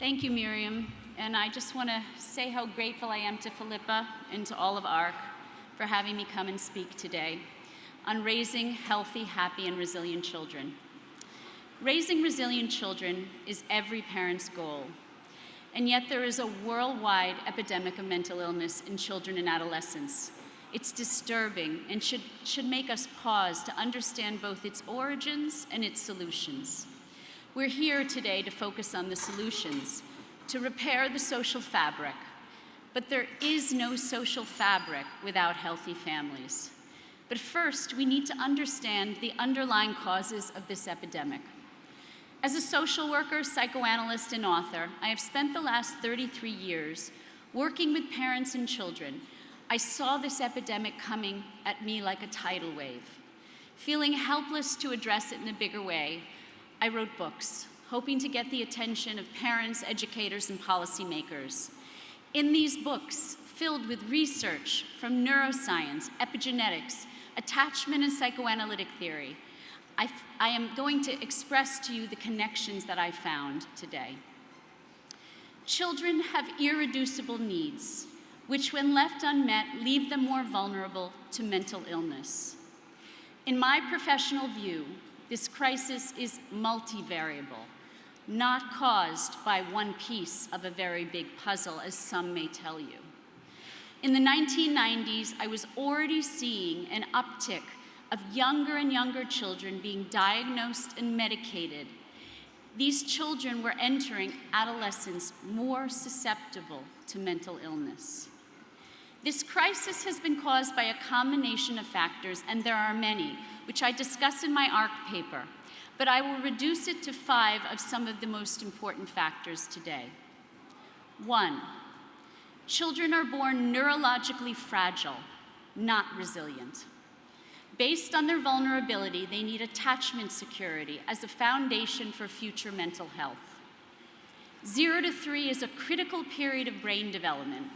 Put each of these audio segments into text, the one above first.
Thank you, Miriam. And I just want to say how grateful I am to Philippa and to all of ARC for having me come and speak today on raising healthy, happy, and resilient children. Raising resilient children is every parent's goal. And yet there is a worldwide epidemic of mental illness in children and adolescents. It's disturbing and should make us pause to understand both its origins and its solutions. We're here today to focus on the solutions, to repair the social fabric. But there is no social fabric without healthy families. But first, we need to understand the underlying causes of this epidemic. As a social worker, psychoanalyst, and author, I have spent the last 33 years working with parents and children. I saw this epidemic coming at me like a tidal wave. Feeling helpless to address it in a bigger way, I wrote books, hoping to get the attention of parents, educators, and policymakers. In these books, filled with research from neuroscience, epigenetics, attachment and psychoanalytic theory, I am going to express to you the connections that I found today. Children have irreducible needs, which when left unmet, leave them more vulnerable to mental illness. In my professional view, this crisis is multivariable, not caused by one piece of a very big puzzle, as some may tell you. In the 1990s, I was already seeing an uptick of younger and younger children being diagnosed and medicated. These children were entering adolescence more susceptible to mental illness. This crisis has been caused by a combination of factors, and there are many, which I discuss in my ARC paper, but I will reduce it to 5 of some of the most important factors today. 1, children are born neurologically fragile, not resilient. Based on their vulnerability, they need attachment security as a foundation for future mental health. 0 to 3 is a critical period of brain development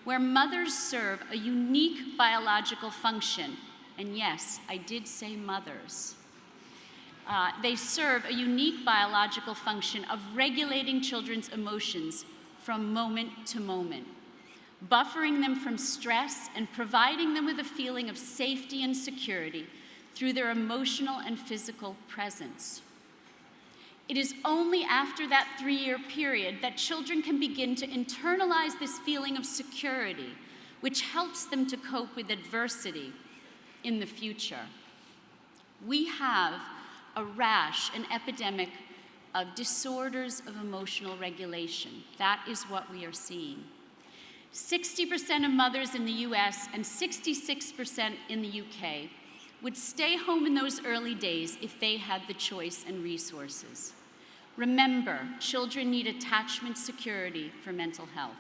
where mothers serve a unique biological function. And yes, I did say mothers. They serve a unique biological function of regulating children's emotions from moment to moment, buffering them from stress and providing them with a feeling of safety and security through their emotional and physical presence. It is only after that 3-year period that children can begin to internalize this feeling of security, which helps them to cope with adversity in the future. We have a rash, an epidemic of disorders of emotional regulation. That is what we are seeing. 60% of mothers in the US and 66% in the UK would stay home in those early days if they had the choice and resources. Remember, children need attachment security for mental health.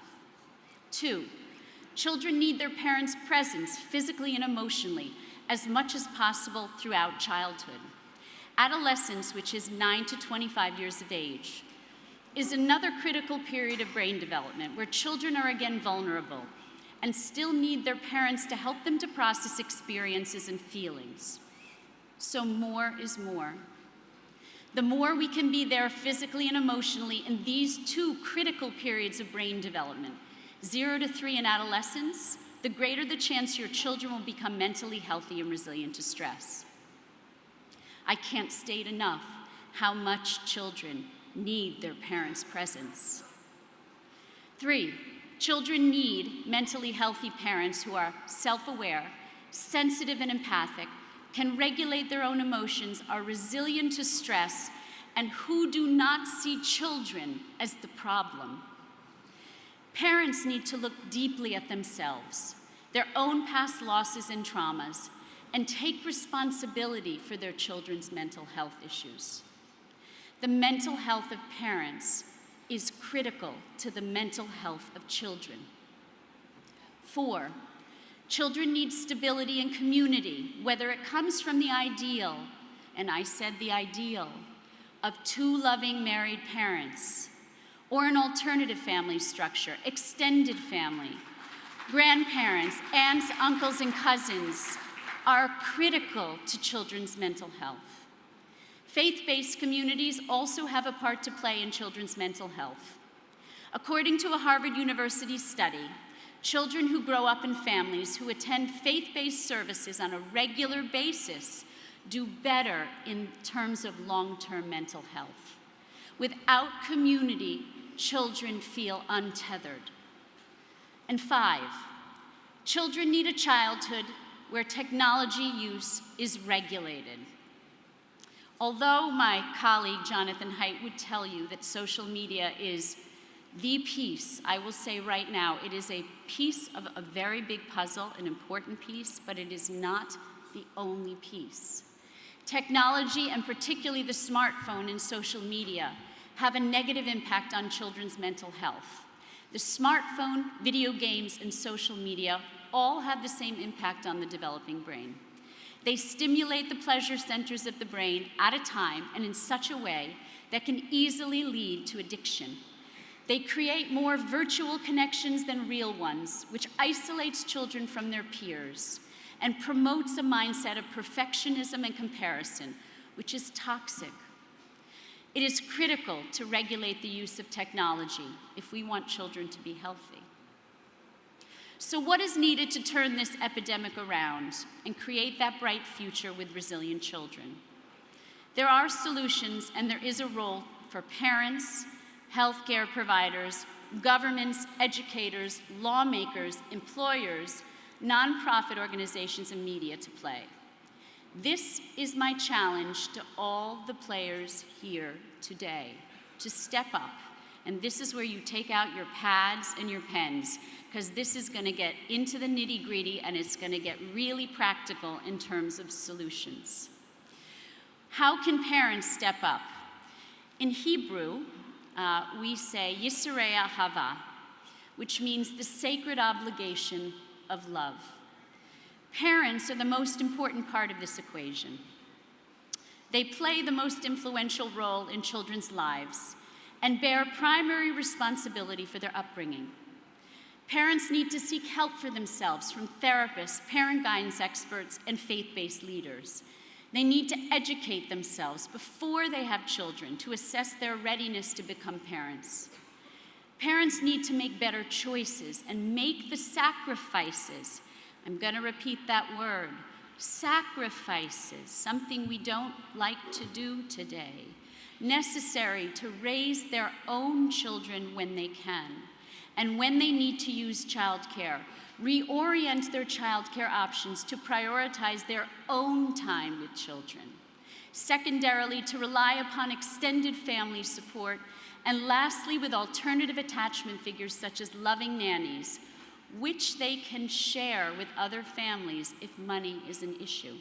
2, children need their parents' presence physically and emotionally as much as possible throughout childhood. Adolescence, which is 9 to 25 years of age, is another critical period of brain development where children are again vulnerable and still need their parents to help them to process experiences and feelings. So more is more. The more we can be there physically and emotionally in these 2 critical periods of brain development, 0 to 3 in adolescence, the greater the chance your children will become mentally healthy and resilient to stress. I can't state enough how much children need their parents' presence. 3, children need mentally healthy parents who are self-aware, sensitive and empathic, can regulate their own emotions, are resilient to stress, and who do not see children as the problem. Parents need to look deeply at themselves, their own past losses and traumas, and take responsibility for their children's mental health issues. The mental health of parents is critical to the mental health of children. 4, children need stability and community, whether it comes from the ideal, and I said the ideal, of 2 loving married parents, or an alternative family structure, extended family. Grandparents, aunts, uncles, and cousins are critical to children's mental health. Faith-based communities also have a part to play in children's mental health. According to a Harvard University study, children who grow up in families who attend faith-based services on a regular basis do better in terms of long-term mental health. Without community, children feel untethered. And 5, children need a childhood where technology use is regulated. Although my colleague Jonathan Haidt would tell you that social media is the piece, I will say right now, it is a piece of a very big puzzle, an important piece, but it is not the only piece. Technology, and particularly the smartphone and social media, have a negative impact on children's mental health. The smartphone, video games, and social media all have the same impact on the developing brain. They stimulate the pleasure centers of the brain at a time and in such a way that can easily lead to addiction. They create more virtual connections than real ones, which isolates children from their peers and promotes a mindset of perfectionism and comparison, which is toxic. It is critical to regulate the use of technology if we want children to be healthy. So what is needed to turn this epidemic around and create that bright future with resilient children? There are solutions, and there is a role for parents, healthcare providers, governments, educators, lawmakers, employers, nonprofit organizations, and media to play. This is my challenge to all the players here today, to step up. And this is where you take out your pads and your pens, because this is going to get into the nitty-gritty and it's going to get really practical in terms of solutions. How can parents step up? In Hebrew, we say Yisrei Ahava, which means the sacred obligation of love. Parents are the most important part of this equation. They play the most influential role in children's lives and bear primary responsibility for their upbringing. Parents need to seek help for themselves from therapists, parent guidance experts, and faith-based leaders. They need to educate themselves before they have children to assess their readiness to become parents. Parents need to make better choices and make the sacrifices. I'm going to repeat that word, sacrifices, something we don't like to do today, necessary to raise their own children when they can. And when they need to use childcare, reorient their childcare options to prioritize their own time with children. Secondarily, to rely upon extended family support. And lastly, with alternative attachment figures such as loving nannies, which they can share with other families if money is an issue.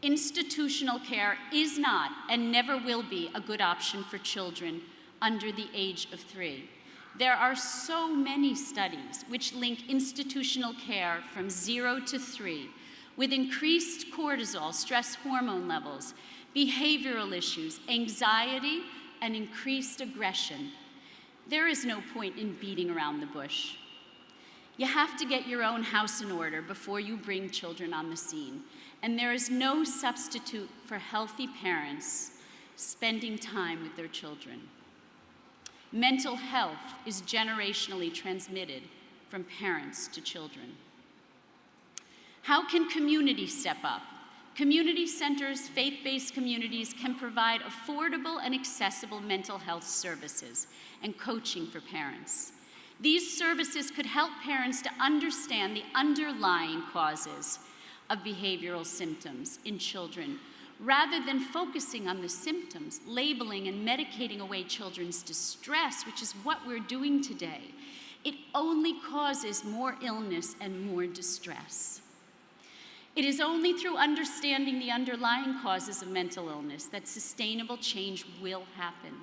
Institutional care is not and never will be a good option for children under the age of 3. There are so many studies which link institutional care from 0 to 3 with increased cortisol, stress hormone levels, behavioral issues, anxiety, and increased aggression. There is no point in beating around the bush. You have to get your own house in order before you bring children on the scene. And there is no substitute for healthy parents spending time with their children. Mental health is generationally transmitted from parents to children. How can communities step up? Community centers, faith-based communities can provide affordable and accessible mental health services and coaching for parents. These services could help parents to understand the underlying causes of behavioral symptoms in children, rather than focusing on the symptoms, labeling and medicating away children's distress, which is what we're doing today. It only causes more illness and more distress. It is only through understanding the underlying causes of mental illness that sustainable change will happen.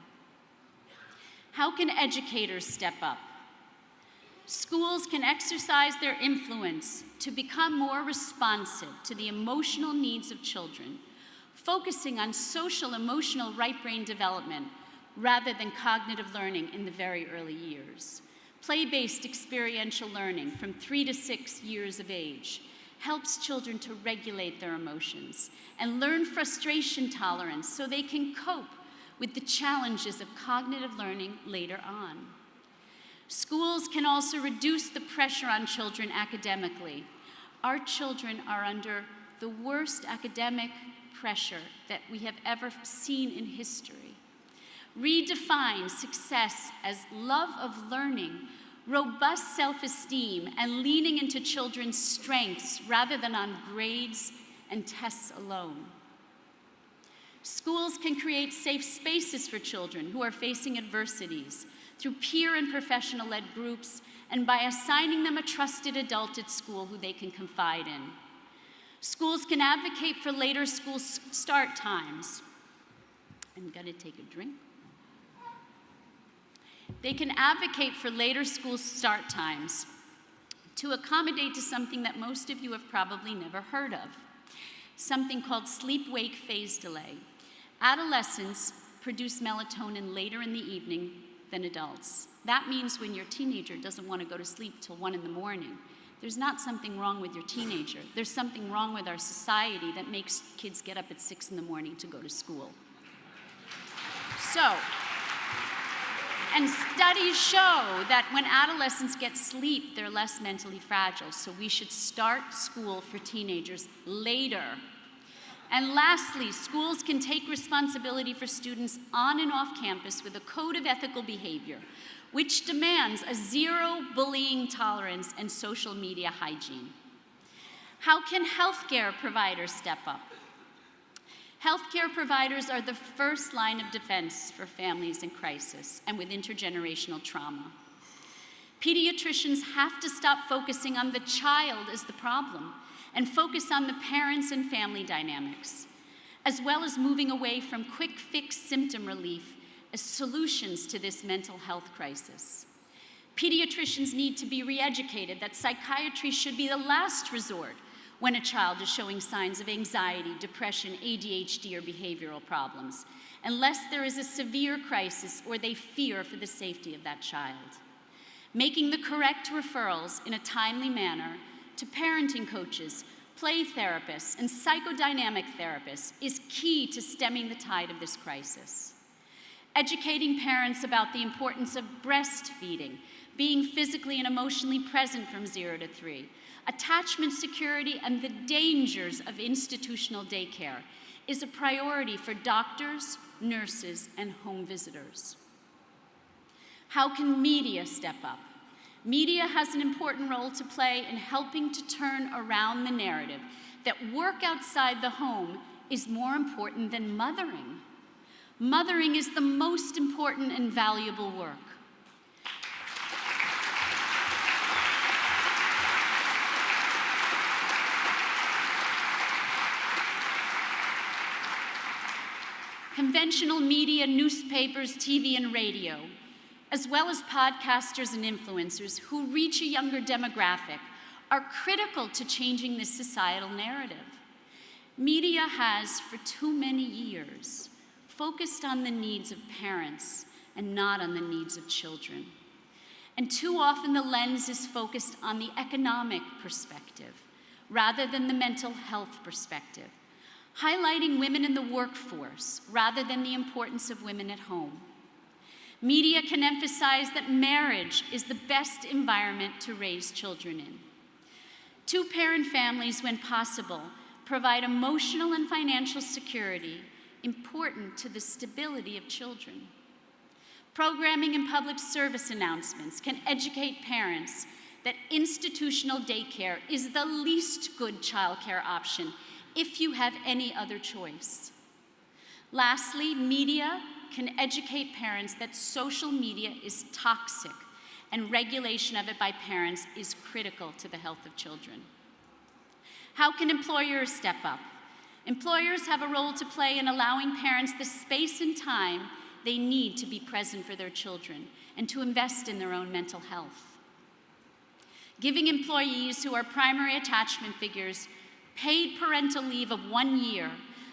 How can educators step up? Schools can exercise their influence to become more responsive to the emotional needs of children, focusing on social emotional right brain development rather than cognitive learning in the very early years. Play-based experiential learning from 3 to 6 years of age helps children to regulate their emotions and learn frustration tolerance so they can cope with the challenges of cognitive learning later on. Schools can also reduce the pressure on children academically. Our children are under the worst academic pressure that we have ever seen in history. Redefine success as love of learning, robust self-esteem, and leaning into children's strengths rather than on grades and tests alone. Schools can create safe spaces for children who are facing adversities through peer and professional-led groups and by assigning them a trusted adult at school who they can confide in. Schools can advocate for later school start times. I'm gonna take a drink. They can advocate for later school start times to accommodate to something that most of you have probably never heard of, something called sleep-wake phase delay. Adolescents produce melatonin later in the evening than adults. That means when your teenager doesn't want to go to sleep till 1 in the morning, there's not something wrong with your teenager. There's something wrong with our society that makes kids get up at 6 in the morning to go to school. And studies show that when adolescents get sleep, they're less mentally fragile. So we should start school for teenagers later. And lastly, schools can take responsibility for students on and off campus with a code of ethical behavior, which demands a zero bullying tolerance and social media hygiene. How can healthcare providers step up? Healthcare providers are the first line of defense for families in crisis and with intergenerational trauma. Pediatricians have to stop focusing on the child as the problem and focus on the parents and family dynamics, as well as moving away from quick fix symptom relief as solutions to this mental health crisis. Pediatricians need to be re-educated that psychiatry should be the last resort when a child is showing signs of anxiety, depression, ADHD, or behavioral problems, unless there is a severe crisis or they fear for the safety of that child. Making the correct referrals in a timely manner to parenting coaches, play therapists, and psychodynamic therapists is key to stemming the tide of this crisis. Educating parents about the importance of breastfeeding, being physically and emotionally present from 0 to 3, attachment security, and the dangers of institutional daycare is a priority for doctors, nurses, and home visitors. How can media step up? Media has an important role to play in helping to turn around the narrative that work outside the home is more important than mothering. Mothering is the most important and valuable work. Conventional media, newspapers, TV, and radio, as well as podcasters and influencers who reach a younger demographic, are critical to changing this societal narrative. Media has, for too many years, focused on the needs of parents and not on the needs of children. And too often the lens is focused on the economic perspective rather than the mental health perspective, highlighting women in the workforce rather than the importance of women at home. Media can emphasize that marriage is the best environment to raise children in. Two-parent families, when possible, provide emotional and financial security important to the stability of children. Programming and public service announcements can educate parents that institutional daycare is the least good childcare option if you have any other choice. Lastly, media can educate parents that social media is toxic and regulation of it by parents is critical to the health of children. How can employers step up? Employers have a role to play in allowing parents the space and time they need to be present for their children and to invest in their own mental health. Giving employees who are primary attachment figures paid parental leave of 1 year,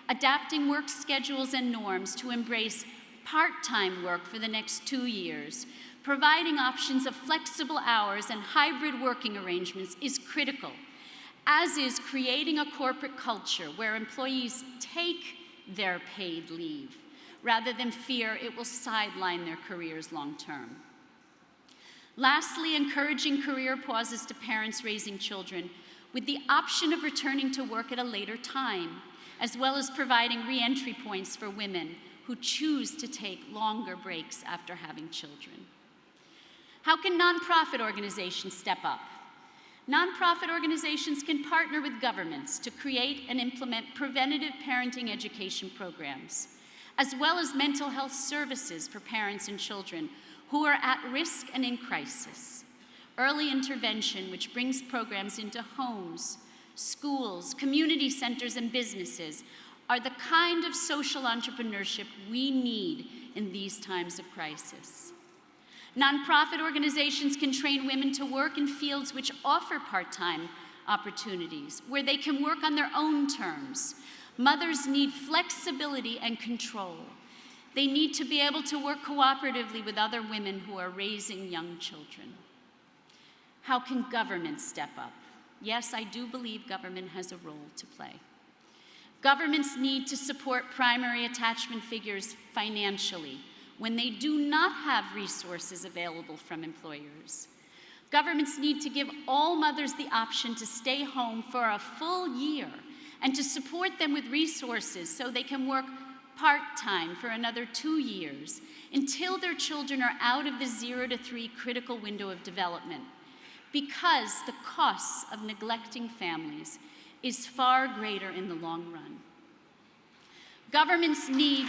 adapting work schedules and norms to embrace part-time work for the next 2 years, providing options of flexible hours and hybrid working arrangements is critical, as is creating a corporate culture where employees take their paid leave, rather than fear it will sideline their careers long term. Lastly, encouraging career pauses to parents raising children with the option of returning to work at a later time, as well as providing re-entry points for women who choose to take longer breaks after having children. How can nonprofit organizations step up? Nonprofit organizations can partner with governments to create and implement preventative parenting education programs, as well as mental health services for parents and children who are at risk and in crisis. Early intervention, which brings programs into homes, schools, community centers, and businesses, are the kind of social entrepreneurship we need in these times of crisis. Nonprofit organizations can train women to work in fields which offer part-time opportunities, where they can work on their own terms. Mothers need flexibility and control. They need to be able to work cooperatively with other women who are raising young children. How can government step up? Yes, I do believe government has a role to play. Governments need to support primary attachment figures financially when they do not have resources available from employers. Governments need to give all mothers the option to stay home for a full year and to support them with resources so they can work part-time for another 2 years until their children are out of the 0 to 3 critical window of development, because the costs of neglecting families is far greater in the long run. Governments need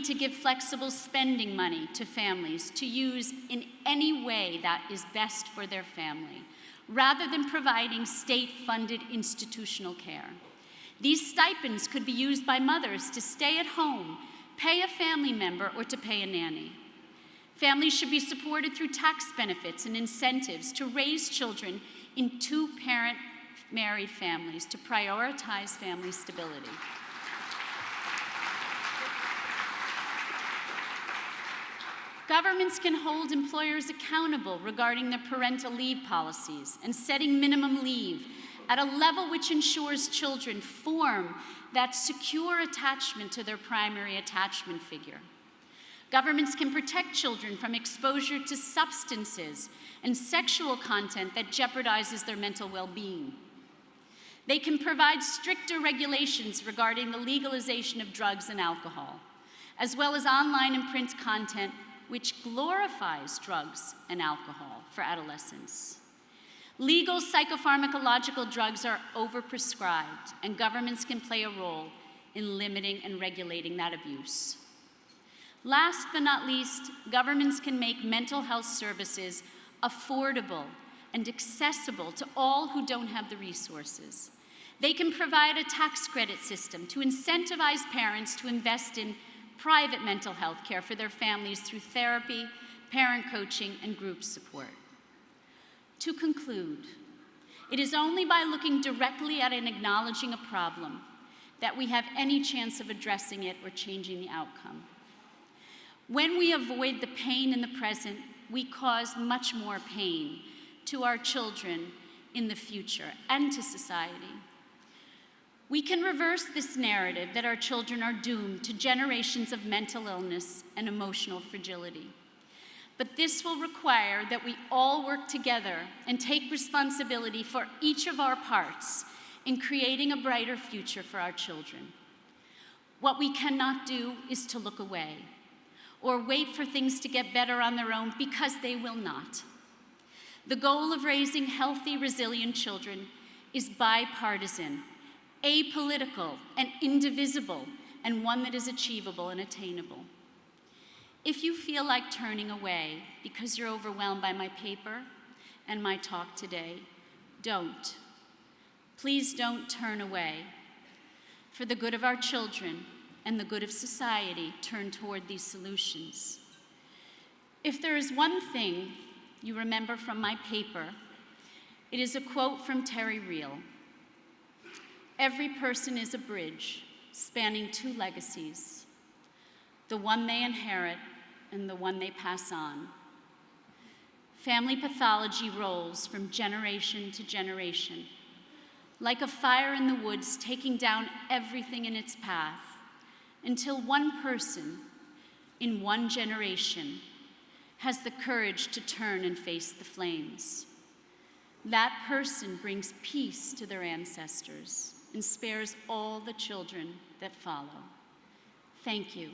to give flexible spending money to families to use in any way that is best for their family, rather than providing state-funded institutional care. These stipends could be used by mothers to stay at home, pay a family member, or to pay a nanny. Families should be supported through tax benefits and incentives to raise children in two-parent married families to prioritize family stability. Governments can hold employers accountable regarding their parental leave policies and setting minimum leave at a level which ensures children form that secure attachment to their primary attachment figure. Governments can protect children from exposure to substances and sexual content that jeopardizes their mental well-being. They can provide stricter regulations regarding the legalization of drugs and alcohol, as well as online and print content which glorifies drugs and alcohol for adolescents. Legal psychopharmacological drugs are overprescribed, and governments can play a role in limiting and regulating that abuse. Last but not least, governments can make mental health services affordable and accessible to all who don't have the resources. They can provide a tax credit system to incentivize parents to invest in private mental health care for their families through therapy, parent coaching, and group support. To conclude, it is only by looking directly at and acknowledging a problem that we have any chance of addressing it or changing the outcome. When we avoid the pain in the present, we cause much more pain to our children in the future and to society. We can reverse this narrative that our children are doomed to generations of mental illness and emotional fragility. But this will require that we all work together and take responsibility for each of our parts in creating a brighter future for our children. What we cannot do is to look away or wait for things to get better on their own, because they will not. The goal of raising healthy, resilient children is bipartisan, apolitical, and indivisible, and one that is achievable and attainable. If you feel like turning away because you're overwhelmed by my paper and my talk today, don't. Please don't turn away. For the good of our children and the good of society, turn toward these solutions. If there is one thing you remember from my paper, it is a quote from Terry Real. Every person is a bridge spanning two legacies, the one they inherit and the one they pass on. Family pathology rolls from generation to generation, like a fire in the woods, taking down everything in its path, until one person in one generation has the courage to turn and face the flames. That person brings peace to their ancestors and spares all the children that follow. Thank you.